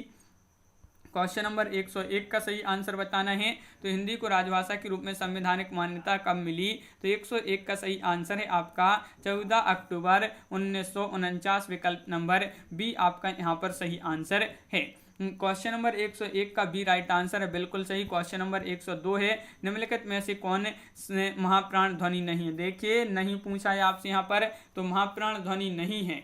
क्वेश्चन नंबर 101 का सही आंसर बताना है। तो हिंदी को राजभाषा के रूप में संवैधानिक मान्यता कब मिली, तो 101 का सही आंसर है आपका 14 अक्टूबर 1949, विकल्प नंबर बी आपका यहाँ पर सही आंसर है। क्वेश्चन नंबर 101 का बी राइट आंसर है, बिल्कुल सही। क्वेश्चन नंबर 102 है, निम्नलिखित में से कौन महाप्राण ध्वनि नहीं है। देखिए नहीं पूछा है आपसे यहाँ पर, तो महाप्राण ध्वनि नहीं है।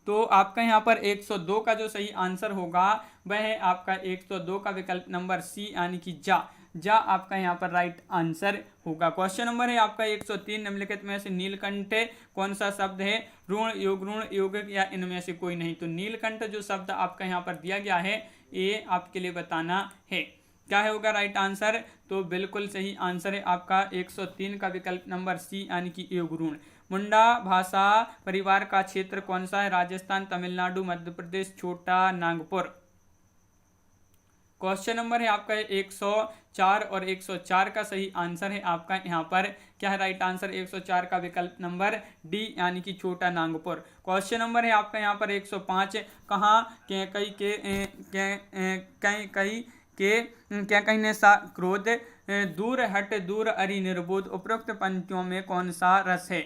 तो आपका यहाँ पर 102 का जो सही आंसर होगा वह है आपका 102 का विकल्प नंबर सी यानी कि जा। जा आपका यहाँ पर राइट आंसर होगा। क्वेश्चन नंबर है आपका 103, निम्नलिखित में से नीलकंठ कौन सा शब्द है? ऋण, यौगिक या इनमें से कोई नहीं। तो नीलकंठ जो शब्द आपका यहाँ पर दिया गया है ये आपके लिए बताना है। क्या है होगा राइट आंसर? तो बिल्कुल सही आंसर है आपका 103 का विकल्प नंबर सी यानी कि योग। मुंडा भाषा परिवार का क्षेत्र कौन सा है? राजस्थान, तमिलनाडु, मध्य प्रदेश, छोटा नागपुर। क्वेश्चन नंबर है आपका 104 और 104 का सही आंसर है आपका यहाँ पर क्या है राइट आंसर? 104 का विकल्प नंबर डी यानी कि छोटा नागपुर। क्वेश्चन नंबर है आपका यहाँ पर 105, कहाँ कहीं ने सा क्रोध दूर हट दूर अरि निर्बोध उपरोक्त पंक्तियों में कौन सा रस है?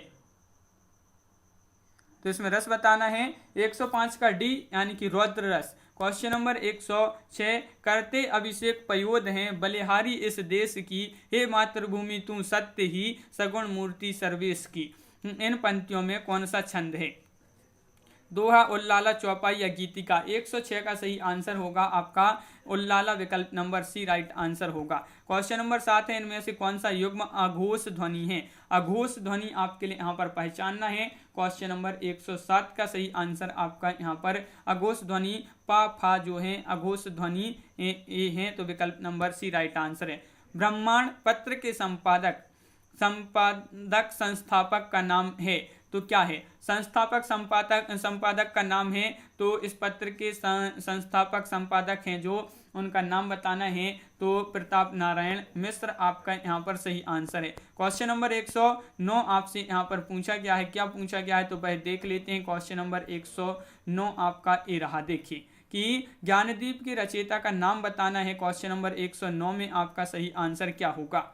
तो इसमें रस बताना है। 105 का डी यानी कि रौद्र रस। क्वेश्चन नंबर 106, करते अभिषेक पयोध हैं बलिहारी इस देश की, हे मातृभूमि तू सत्य ही सगुण मूर्ति सर्वेश की। इन पंक्तियों में कौन सा छंद है? दोहा, उल्लाला, चौपाई या गीतिका। 106 का सही आंसर होगा आपका उल्लाला विकल्प नंबर सी राइट आंसर होगा। क्वेश्चन नंबर 7 है, इनमें से कौन सा युग्म अघोष ध्वनि है? अघोष ध्वनि आपके लिए यहाँ पर पहचानना है। क्वेश्चन नंबर 107 का सही आंसर आपका यहाँ पर अघोष ध्वनि पा फा जो है अघोष ध्वनि ए है, तो विकल्प नंबर सी राइट आंसर है। ब्रह्मांड पत्र के संपादक संस्थापक का नाम है, तो क्या है? संस्थापक संपादक का नाम है, तो इस पत्र के संस्थापक संपादक हैं जो उनका नाम बताना है, तो प्रताप नारायण मिश्र आपका यहाँ पर सही आंसर है। क्वेश्चन नंबर 109 आपसे यहाँ पर पूछा गया है, क्या पूछा गया है तो वह देख लेते हैं। क्वेश्चन नंबर 109 आपका ये रहा, देखिए कि ज्ञानदीप के रचयिता का नाम बताना है। क्वेश्चन नंबर 109 में आपका सही आंसर क्या होगा?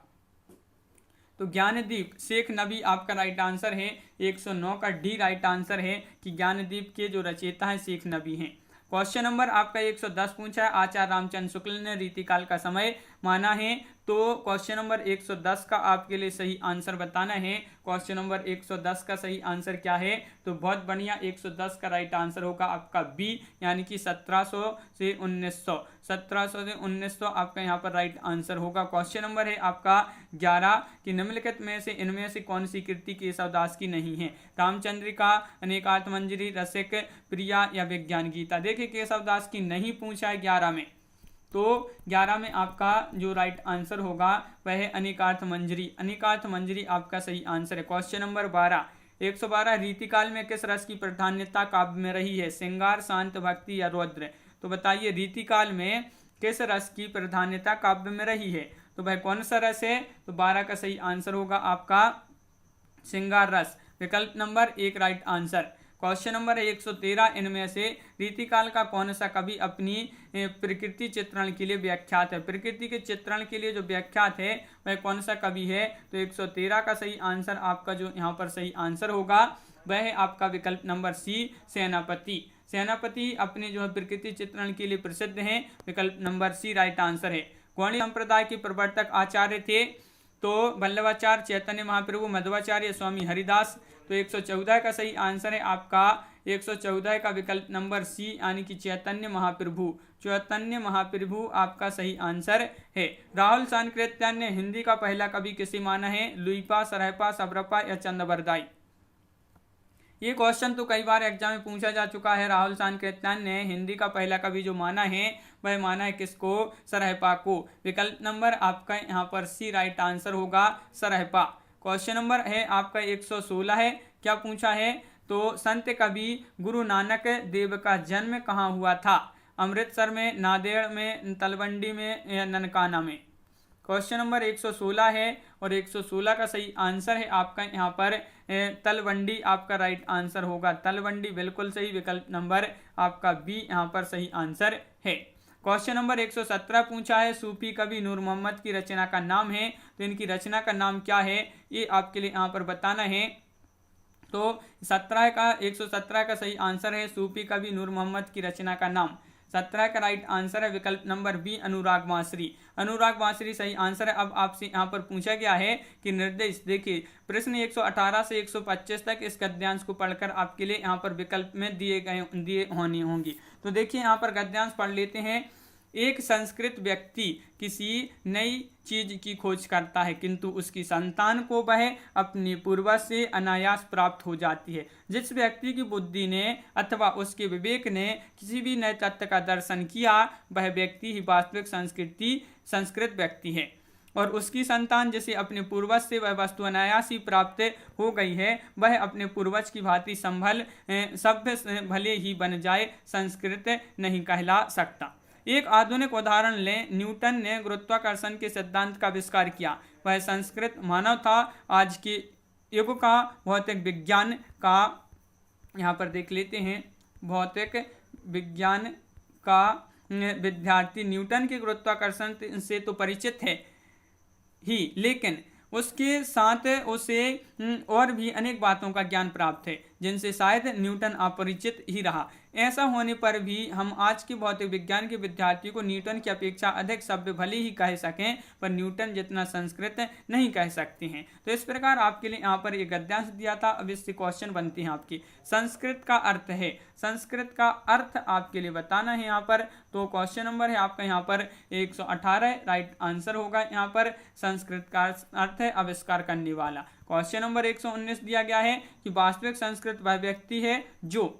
तो ज्ञानदीप शेख नबी आपका राइट आंसर है। 109 का डी राइट आंसर है कि ज्ञानदीप के जो रचयिता हैं शेख नबी हैं। क्वेश्चन नंबर आपका 110 पूछा है, आचार्य रामचंद्र शुक्ल ने रीतिकाल का समय माना है, तो क्वेश्चन नंबर 110 का आपके लिए सही आंसर बताना है। क्वेश्चन नंबर 110 का सही आंसर क्या है? तो बहुत बढ़िया, 110 का राइट आंसर होगा आपका बी यानी कि 1700 से 1900। 1700 से 1900 आपका यहाँ पर राइट आंसर होगा। क्वेश्चन नंबर है आपका 11 कि निम्नलिखित में से इनमें से कौन सी कृति केशवदास की नहीं है? रामचंद्रिका, अनेकार्थ मंजरी, रसिक, प्रिया या विज्ञान गीता। देखिए केशवदास की नहीं पूछा है 11 में, तो 11 में आपका जो राइट आंसर होगा वह है अनेकार्थ मंजरी। अनेकार्थ मंजरी आपका सही आंसर है। क्वेश्चन नंबर 12, 112 रीतिकाल में किस रस की प्राधान्यता काव्य में रही है? श्रृंगार, शांत, भक्ति या रौद्र। तो बताइए रीतिकाल में किस रस की प्राधान्यता काव्य में रही है? तो भाई कौन सा रस है? तो 12 का सही आंसर होगा आपका श्रृंगार रस, विकल्प number 1 right answer. Question number 113, इनमें से रीतिकाल का कौन सा कवि अपनी प्रकृति चित्रण के लिए व्याख्यात है? प्रकृति के चित्रण के लिए जो व्याख्यात है वह कौन सा कवि है? तो 113 का सही आंसर आपका जो यहाँ पर सही आंसर होगा वह है आपका विकल्प नंबर सी सेनापति। सेनापति अपने जो है प्रकृति चित्रण के लिए प्रसिद्ध हैं, विकल्प नंबर सी राइट आंसर है। गौड़ी संप्रदाय के प्रवर्तक आचार्य थे, तो वल्लभाचार्य, चैतन्य महाप्रभु, मध्वाचार्य, स्वामी हरिदास। तो 114 का सही आंसर है आपका 114 का विकल्प नंबर सी यानी कि चैतन्य महाप्रभु। चैतन्य महाप्रभु आपका सही आंसर है। राहुल सांकृत्यायन ने हिंदी का पहला कवि किसे माना है? लुइपा, सरहपा, सबरपा या चंद्रबरदाई। ये क्वेश्चन तो कई बार एग्जाम में पूछा जा चुका है। राहुल सांकृत्यायन ने हिंदी का पहला कवि जो माना है वह माना है किसको? सरहपा को। विकल्प नंबर आपका यहाँ पर सी राइट आंसर होगा, सरहपा। क्वेश्चन नंबर है आपका 116 है, क्या पूछा है? तो संत कवि गुरु नानक देव का जन्म कहाँ हुआ था? अमृतसर में, नांदेड़ में, तलवंडी में या ननकाना में। क्वेश्चन नंबर 116 है और 116 का सही आंसर है आपका यहाँ पर तलवंडी आपका राइट आंसर होगा। तलवंडी बिल्कुल सही, विकल्प नंबर आपका बी यहाँ पर सही आंसर है। क्वेश्चन नंबर 117 पूछा है, सूफी कवि नूर मोहम्मद की रचना का नाम है, तो इनकी रचना का नाम क्या है? ये आपके लिए यहाँ पर बताना है। तो 117 का सही आंसर है सूफी कवि नूर मोहम्मद की रचना का नाम। 17 का राइट आंसर है विकल्प नंबर बी, अनुराग बांसुरी। अनुराग बांसुरी सही आंसर है। अब आपसे यहाँ पर पूछा गया है कि निर्देश, देखिए प्रश्न 118 से 125 तक इस गद्यांश को पढ़कर आपके लिए यहाँ पर विकल्प में दिए होनी होंगी। तो देखिए यहाँ पर गद्यांश पढ़ लेते हैं एक संस्कृत व्यक्ति किसी नई चीज की खोज करता है किंतु उसकी संतान को वह अपने पूर्वज से अनायास प्राप्त हो जाती है। जिस व्यक्ति की बुद्धि ने अथवा उसके विवेक ने किसी भी नए तत्व का दर्शन किया वह व्यक्ति ही वास्तविक संस्कृत व्यक्ति है, और उसकी संतान जिसे अपने पूर्वज से वह वस्तु अनायास ही प्राप्त हो गई है वह अपने पूर्वज की भांति सभ्य भले ही बन जाए, संस्कृत नहीं कहला सकता। एक आधुनिक उदाहरण लें, न्यूटन ने गुरुत्वाकर्षण के सिद्धांत का आविष्कार किया, वह संस्कृत मानव था। आज के युग का भौतिक विज्ञान का, यहाँ पर देख लेते हैं, भौतिक विज्ञान का विद्यार्थी न्यूटन के गुरुत्वाकर्षण से तो परिचित है ही, लेकिन उसके साथ उसे और भी अनेक बातों का ज्ञान प्राप्त है जिनसे शायद न्यूटन अपरिचित ही रहा। ऐसा होने पर भी हम आज के भौतिक विज्ञान के विद्यार्थी को न्यूटन की अपेक्षा अधिक सभ्य भले ही कह सकें पर न्यूटन जितना संस्कृत नहीं कह सकते हैं। तो इस प्रकार आपके लिए यहाँ पर एक गद्यांश दिया था। अब इससे क्वेश्चन बनते हैं आपकी, संस्कृत का अर्थ है, संस्कृत का अर्थ आपके लिए बताना है यहाँ पर। तो क्वेश्चन नंबर है आपका यहाँ पर 118, राइट आंसर होगा यहाँ पर संस्कृत का अर्थ है आविष्कार करने वाला। क्वेश्चन नंबर 119 दिया गया है कि वास्तविक संस्कृत वह व्यक्ति है जो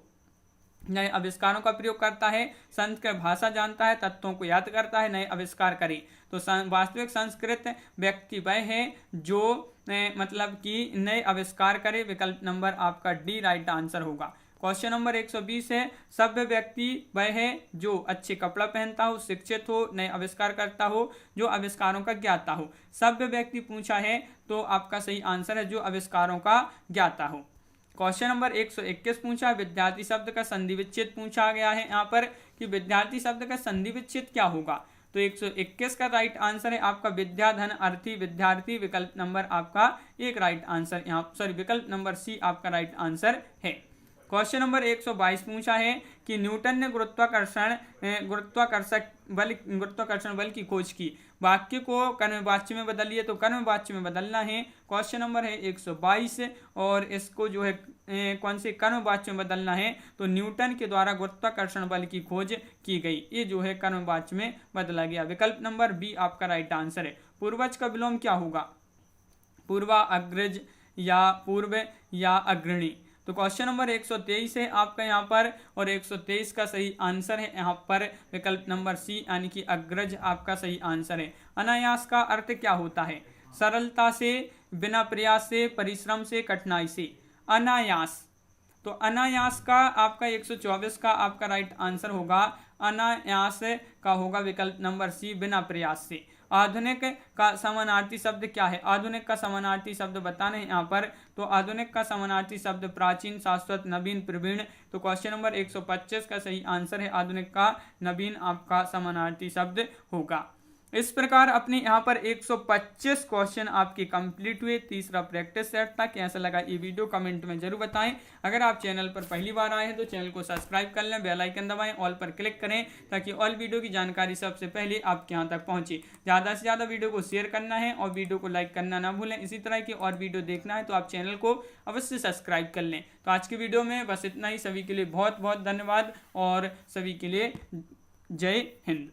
नए आविष्कारों का प्रयोग करता है, संस्कृत भाषा जानता है, तत्वों को याद करता है, नए आविष्कार करे। तो वास्तविक संस्कृत व्यक्ति वह है जो मतलब कि नए आविष्कार करे। विकल्प नंबर आपका डी राइट आंसर होगा। क्वेश्चन नंबर 120 है, सभ्य व्यक्ति वह है जो अच्छे कपड़ा पहनता हो, शिक्षित हो, नए आविष्कार करता हो, जो आविष्कारों का ज्ञाता हो। सभ्य व्यक्ति पूछा है तो आपका सही आंसर है जो आविष्कारों का ज्ञाता हो। क्वेश्चन नंबर 121 पूछा, विद्यार्थी शब्द का संधि विच्छेद पूछा गया है यहाँ पर कि विद्यार्थी शब्द का संधि विच्छेद क्या होगा। तो 121 का राइट आंसर है आपका विद्याधन अर्थी विद्यार्थी। विकल्प नंबर आपका एक राइट आंसर यहाँ, सॉरी विकल्प नंबर सी आपका राइट आंसर है। क्वेश्चन नंबर 122 पूछा है कि न्यूटन ने गुरुत्वाकर्षण बल की खोज की। वाक्य को कर्मवाच्य में बदलिए, तो कर्मवाच्य में बदलना है। क्वेश्चन नंबर है 122 और इसको जो है कौन से कर्मवाच्य में बदलना है, तो न्यूटन के द्वारा गुरुत्वाकर्षण बल की खोज की गई, ये जो है कर्मवाच्य में बदला गया। विकल्प नंबर बी आपका राइट आंसर है। पूर्वज का विलोम क्या होगा, पूर्वा, अग्रज या पूर्व या अग्रणी। तो क्वेश्चन नंबर 123 है आपका यहाँ पर, और 123 का सही आंसर है यहाँ पर विकल्प नंबर सी यानी कि अग्रज आपका सही आंसर है। अनायास का अर्थ क्या होता है, सरलता से, बिना प्रयास से, परिश्रम से, कठिनाई से। अनायास, तो अनायास का आपका 124 का आपका राइट आंसर होगा, अनायास का होगा विकल्प नंबर सी, बिना प्रयास से। आधुनिक का समानार्थी शब्द क्या है, आधुनिक का समानार्थी शब्द बताने हैं यहाँ पर। तो आधुनिक का समानार्थी शब्द प्राचीन, शाश्वत, नवीन, प्रवीण। तो क्वेश्चन नंबर 125 का सही आंसर है आधुनिक का नवीन आपका समानार्थी शब्द होगा। इस प्रकार अपने यहाँ पर 125 क्वेश्चन आपके कंप्लीट हुए। तीसरा प्रैक्टिस सेट था। कैसा लगा ये वीडियो कमेंट में जरूर बताएं। अगर आप चैनल पर पहली बार आए हैं तो चैनल को सब्सक्राइब कर लें, बेल आइकन दबाएं, ऑल पर क्लिक करें ताकि ऑल वीडियो की जानकारी सबसे पहले आपके यहाँ तक पहुँचे। ज़्यादा से ज़्यादा वीडियो को शेयर करना है और वीडियो को लाइक करना ना भूलें। इसी तरह की और वीडियो देखना है तो आप चैनल को अवश्य सब्सक्राइब कर लें। तो आज की वीडियो में बस इतना ही। सभी के लिए बहुत बहुत धन्यवाद और सभी के लिए जय हिंद।